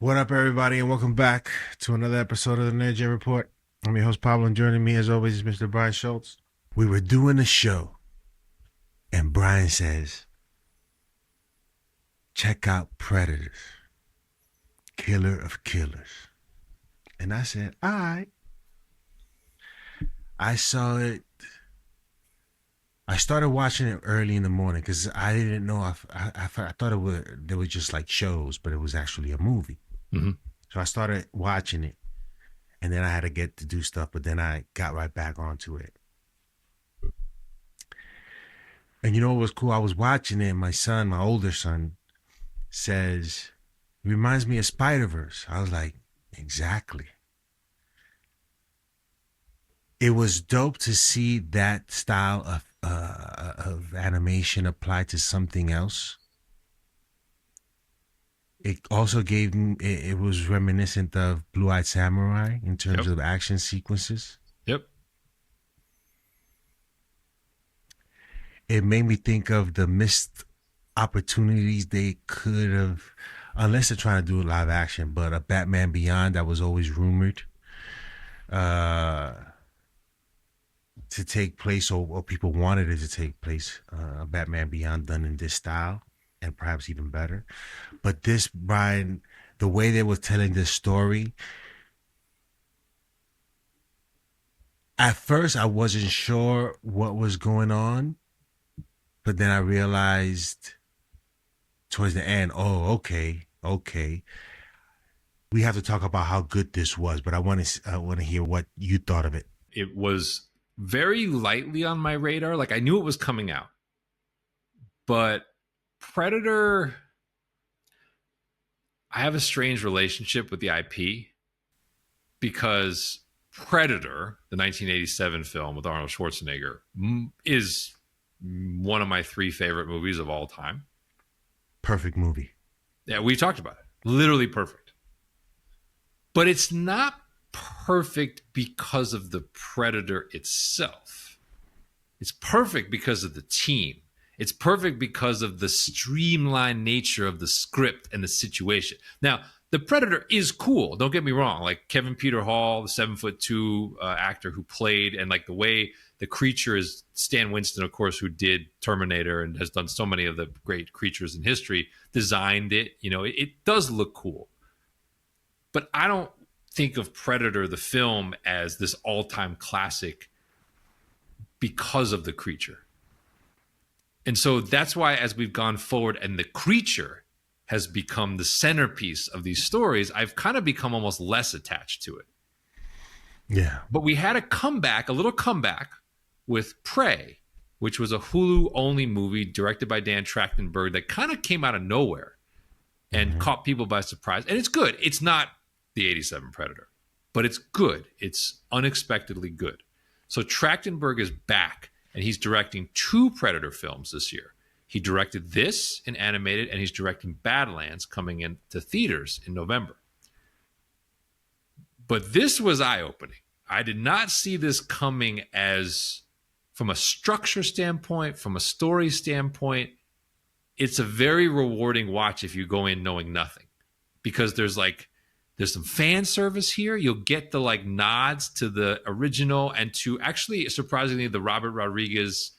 What up, everybody, and welcome back to another episode of the Nerd Jet Report. I'm your host, Pablo, and joining me, as always, is Mr. Brian Schultz. We were doing a show, and Brian says, check out Predators, Killer of Killers. And I said, all right. I saw it. I started watching it early in the morning because I didn't know. I thought they were just like shows, but it was actually a movie. Mm-hmm. So I started watching it, and then I had to get to do stuff, but then I got right back onto it. And you know what was cool? I was watching it, and my older son, says, it reminds me of Spider-Verse. I was like, exactly. It was dope to see that style of animation applied to something else. It also gave me, it was reminiscent of Blue-Eyed Samurai in terms of action sequences. Yep. It made me think of the missed opportunities they could have, unless they're trying to do a live action, but a Batman Beyond that was always rumored to take place, or people wanted it to take place, Batman Beyond done in this style, and perhaps even better. But this, Brian, the way they were telling this story, at first I wasn't sure what was going on, but then I realized towards the end, oh, okay. We have to talk about how good this was, but I want to hear what you thought of it. It was very lightly on my radar. Like I knew it was coming out, but Predator, I have a strange relationship with the IP because Predator, the 1987 film with Arnold Schwarzenegger, is one of my 3 favorite movies of all time. Perfect movie. Yeah, we talked about it. Literally perfect. But it's not perfect because of the Predator itself. It's perfect because of the team. It's perfect because of the streamlined nature of the script and the situation. Now, the Predator is cool. Don't get me wrong. Like Kevin Peter Hall, the 7'2" actor who played, and like the way the creature is Stan Winston, of course, who did Terminator and has done so many of the great creatures in history, designed it. You know, it does look cool. But I don't think of Predator, the film, as this all-time classic because of the creature. And so that's why as we've gone forward and the creature has become the centerpiece of these stories, I've kind of become almost less attached to it. Yeah. But we had a little comeback with Prey, which was a Hulu-only movie directed by Dan Trachtenberg that kind of came out of nowhere and caught people by surprise. And it's good. It's not the 87 Predator, but it's good. It's unexpectedly good. So Trachtenberg is back, and he's directing 2 Predator films this year. He directed this in animated, and he's directing Badlands coming into theaters in November. But this was eye-opening. I did not see this coming as, from a structure standpoint, from a story standpoint, it's a very rewarding watch if you go in knowing nothing. Because there's some fan service here. You'll get the like nods to the original and to actually, surprisingly, the Robert Rodriguez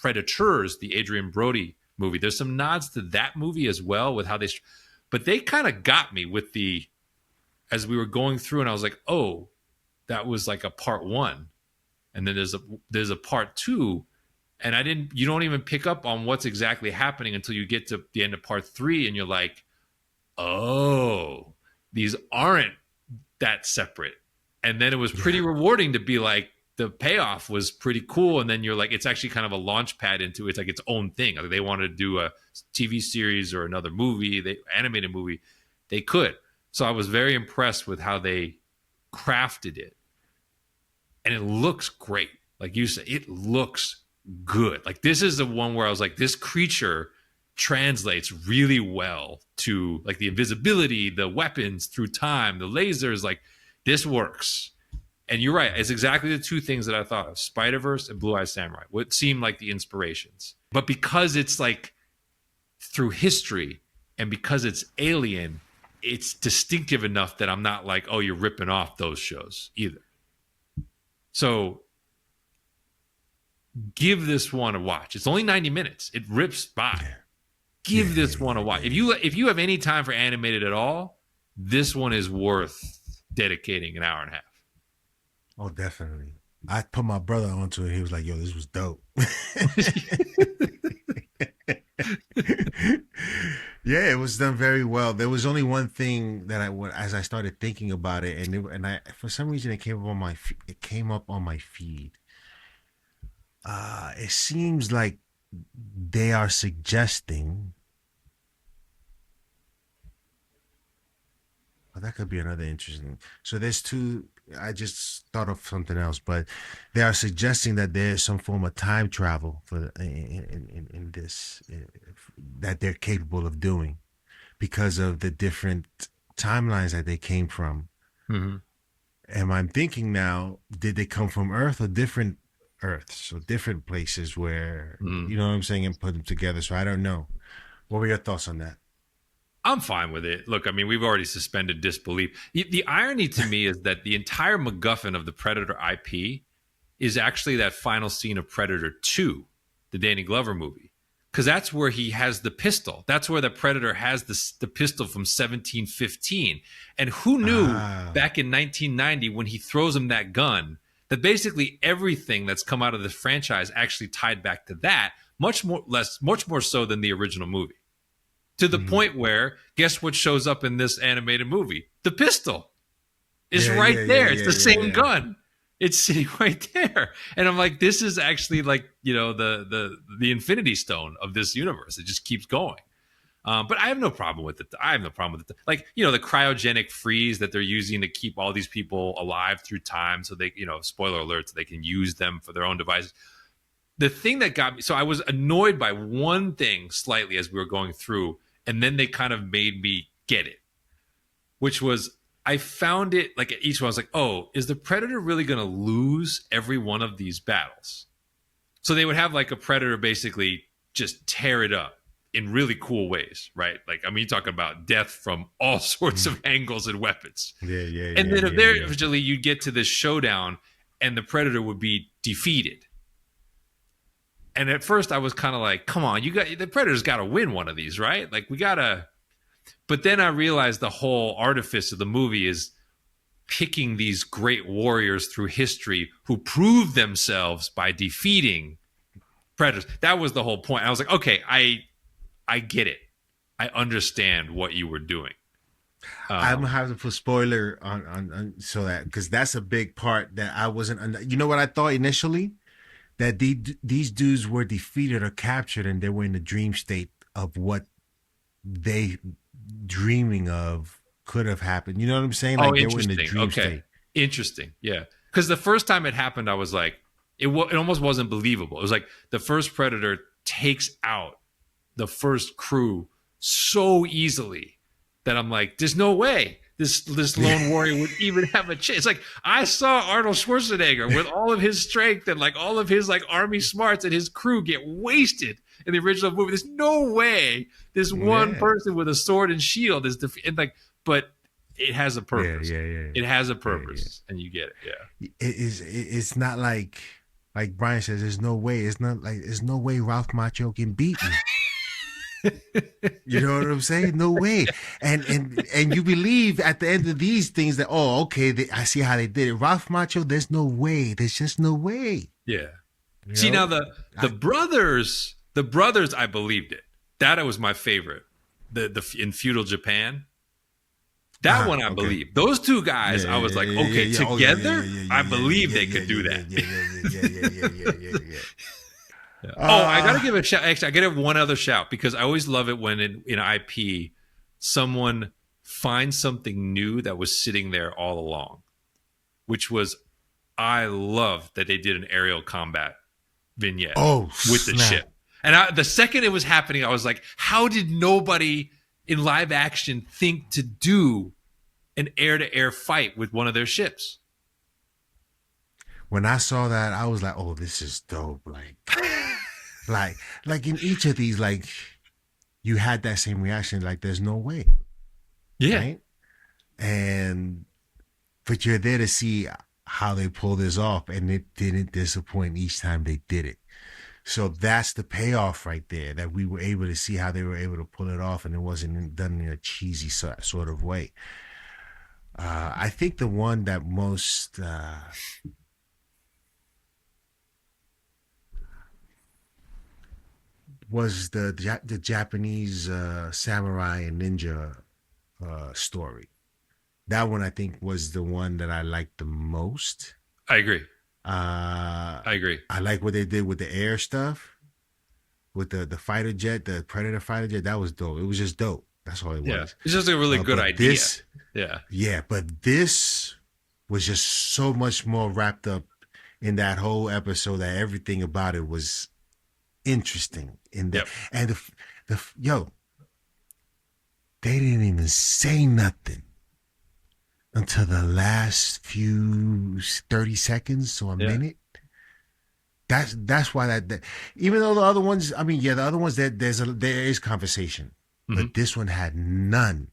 Predators, the Adrian Brody movie. There's some nods to that movie as well with how but they kind of got me with as we were going through, and I was like, oh, that was like a part 1. And then there's a part 2. And you don't even pick up on what's exactly happening until you get to the end of part 3. And you're like, oh, these aren't that separate. And then it was pretty rewarding to be like, the payoff was pretty cool. And then you're like, it's actually kind of a launch pad into it's like its own thing. Like they wanted to do a TV series or another movie, animated movie, they could. So I was very impressed with how they crafted it. And it looks great. Like you said, it looks good. Like this is the one where I was like, this creature translates really well to like the invisibility, the weapons through time, the lasers. Like this works. And you're right. It's exactly the 2 things that I thought of: Spider-Verse and Blue-Eyed Samurai. What seemed like the inspirations. But because it's like through history and because it's alien, it's distinctive enough that I'm not like, oh, you're ripping off those shows either. So give this one a watch. It's only 90 minutes. It rips by. Yeah. Yeah, Give yeah, this one a yeah, watch. yeah, yeah. If you have any time for animated at all, this one is worth dedicating an hour and a half. Oh, definitely. I put my brother onto it. He was like, "Yo, this was dope." Yeah, it was done very well. There was only one thing that as I started thinking about it, and I for some reason it came up on it came up on my feed. It seems like they are suggesting. Well, that could be another interesting. So there's two. I just thought of something else, but they are suggesting that there's some form of time travel for in this that they're capable of doing because of the different timelines that they came from. Mm-hmm. And I'm thinking now, did they come from Earth or different Earths or different places where Mm-hmm. you know what I'm saying and put them together? So I don't know. What were your thoughts on that? I'm fine with it. Look, I mean, we've already suspended disbelief. The irony to me is that the entire MacGuffin of the Predator IP is actually that final scene of Predator 2, the Danny Glover movie. Because that's where he has the pistol. That's where the Predator has the pistol from 1715. And who knew Ah, back in 1990 when he throws him that gun that basically everything that's come out of this franchise actually tied back to that, much more so than the original movie. To the mhm. point where, guess what shows up in this animated movie? The pistol is Yeah, right yeah, yeah, there. It's yeah, the yeah, same yeah. gun. It's sitting right there. And I'm like, this is actually like, the infinity stone of this universe. It just keeps going. But I have no problem with it. I have no problem with it. Like, the cryogenic freeze that they're using to keep all these people alive through time so they, spoiler alert, so they can use them for their own devices. The thing that got me, so I was annoyed by one thing slightly as we were going through, and then they kind of made me get it, which was I found it like at each one, I was like, oh, is the Predator really going to lose every one of these battles? So they would have like a Predator basically just tear it up in really cool ways, right? Like, I mean, you're talking about death from all sorts Mhm. of angles and weapons. Yeah, yeah, And yeah, then yeah, yeah. eventually you'd get to this showdown and the Predator would be defeated. And at first I was kind of like, come on, the Predator's got to win one of these, right? Like, we got to. But then I realized the whole artifice of the movie is picking these great warriors through history who proved themselves by defeating predators. That was the whole point. I was like, okay, I get it. I understand what you were doing. I'm gonna Um, have to put spoiler on so that because that's a big part that I wasn't. You know what I thought initially that these dudes were defeated or captured and they were in the dream state of what they dreaming of could have happened. You know what I'm saying? oh, Like they were in the interesting. dream Okay, state. interesting. Yeah, because the first time it happened, I was like, it almost wasn't believable. It was like the first predator takes out the first crew so easily that I'm like, there's no way this lone warrior would even have a chance. It's like I saw Arnold Schwarzenegger with all of his strength and like all of his like army smarts and his crew get wasted in the original movie. There's no way this one Yeah, person with a sword and shield is and like, but it has a yeah, purpose. yeah, yeah, It has a yeah, yeah. purpose, and you get it. Yeah. It's not like Brian says. There's no way. It's not like there's no way Ralph Macchio can beat me. You know what I'm saying? No way. And you believe at the end of these things that okay, I see how they did it. Ralph Macchio, there's no way. There's just no way. Yeah. You See now know? the I, brothers, I believed it. That was my favorite. The in feudal Japan. That one I okay. believe. Those two guys, Yeah, I yeah, was yeah, like, yeah, yeah, okay, yeah. Oh yeah, yeah, together, yeah, I yeah, yeah, believe yeah, they yeah, could do yeah, that. yeah, yeah, yeah, yeah, yeah, yeah, yeah, yeah. Yeah. Oh, I gotta Uh give a shout. Actually, I gotta give one other shout because I always love it when in IP someone finds something new that was sitting there all along. Which was, I love that they did an aerial combat vignette oh with the snap. ship. And the second it was happening, I was like, how did nobody in live action think to do an air to air fight with one of their ships? When I saw that, I was like, oh, this is dope. Like, like in each of these, like you had that same reaction. Like, there's no way. Yeah. right? And but you're there to see how they pull this off, and it didn't disappoint each time they did it. So that's the payoff right there, that we were able to see how they were able to pull it off, and it wasn't done in a cheesy sort of way. I think the one that most was the Japanese samurai and ninja story. That one I think was the one that I liked the most. I agree. Uh, I agree. I like what they did with the air stuff, with the fighter jet, the Predator fighter jet. That was dope. It was just dope. That's all it Yeah. was. It's just a really good But idea. this, Yeah. yeah, but this was just so much more wrapped up in that whole episode that everything about it was interesting. In that, Yep. and yo, they didn't even say nothing until the last few 30 seconds or a Yeah. minute. That's why that even though the other ones, I mean, yeah, the other ones there is conversation, Hmm. but this one had none,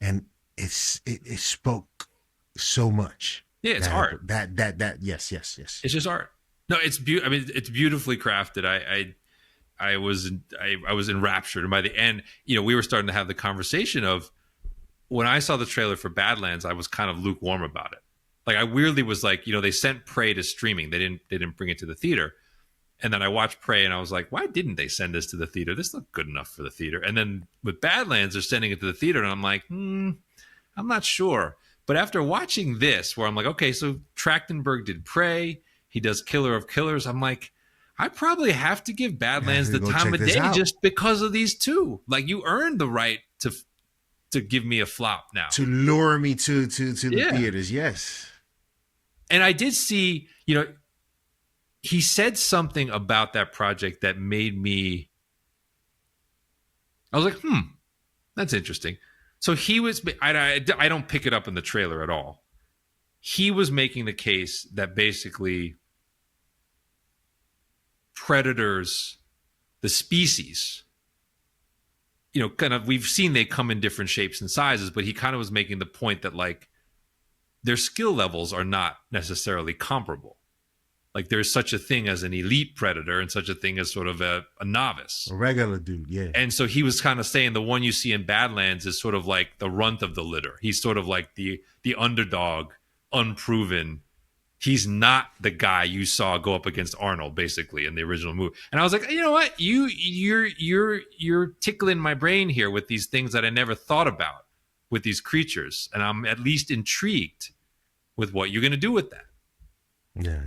and it spoke so much Yeah. It's that art. yes. It's just art. No, it's I mean, it's beautifully crafted. I was enraptured, and by the end, we were starting to have the conversation of when I saw the trailer for Badlands, I was kind of lukewarm about it. Like I weirdly was like, they sent Prey to streaming. They didn't bring it to the theater. And then I watched Prey and I was like, why didn't they send this to the theater? This is not good enough for the theater. And then with Badlands, they're sending it to the theater, and I'm like, I'm not sure. But after watching this, where I'm like, okay, so Trachtenberg did Prey, he does Killer of Killers. I'm like, I probably have to give You have Badlands to the go time check of this day out just because of these two. Like you earned the right to give me a flop now. to lure me to the Yeah. theaters. Yes, And I did see, he said something about that project that made me, I was like, that's interesting. So he was, I don't pick it up in the trailer at all. He was making the case that basically predators, the species, kind of, we've seen they come in different shapes and sizes, but he kind of was making the point that like their skill levels are not necessarily comparable. Like there's such a thing as an elite predator and such a thing as sort of a novice. a regular dude. Yeah, And so he was kind of saying the one you see in Badlands is sort of like the runt of the litter. He's sort of like the underdog, unproven. He's not the guy you saw go up against Arnold basically in the original movie. And I was like, you know what? You're tickling my brain here with these things that I never thought about with these creatures, and I'm at least intrigued with what you're going to do with that. yeah.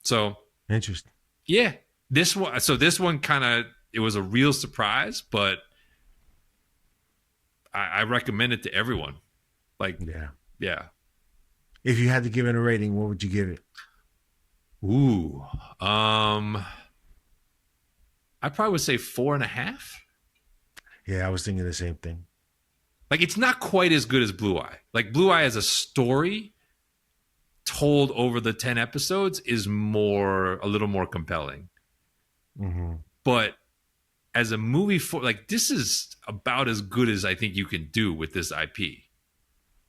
So Interesting. yeah, this one kind of, it was a real surprise, but I recommend it to everyone. Like, Yeah. yeah. If you had to give it a rating, what would you give it? Ooh. I probably would say 4.5. Yeah, I was thinking the same thing. Like, it's not quite as good as Blue Eye. Like, Blue Eye as a story told over the 10 episodes is a little more compelling. Mm-hmm. But as a movie, for like, this is about as good as I think you can do with this IP.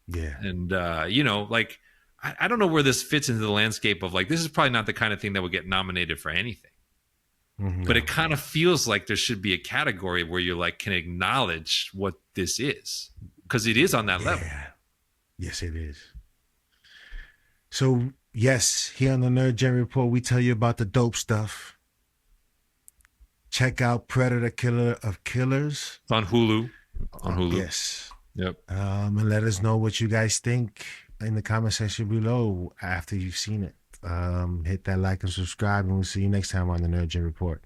Yeah. And like, I don't know where this fits into the landscape of like, this is probably not the kind of thing that would get nominated for anything. Mm-hmm. But it kind of feels like there should be a category where you're like, can acknowledge what this is, because it is on that level. Yes, it is. So, yes, here on the Nerd Gen Report, we tell you about the dope stuff. Check out Predator Killer of Killers. It's on Hulu. Yes. Yep. And let us know what you guys think in the comment section below after you've seen it. Hit that like and subscribe, and we'll see you next time on the Nerd Gen Report.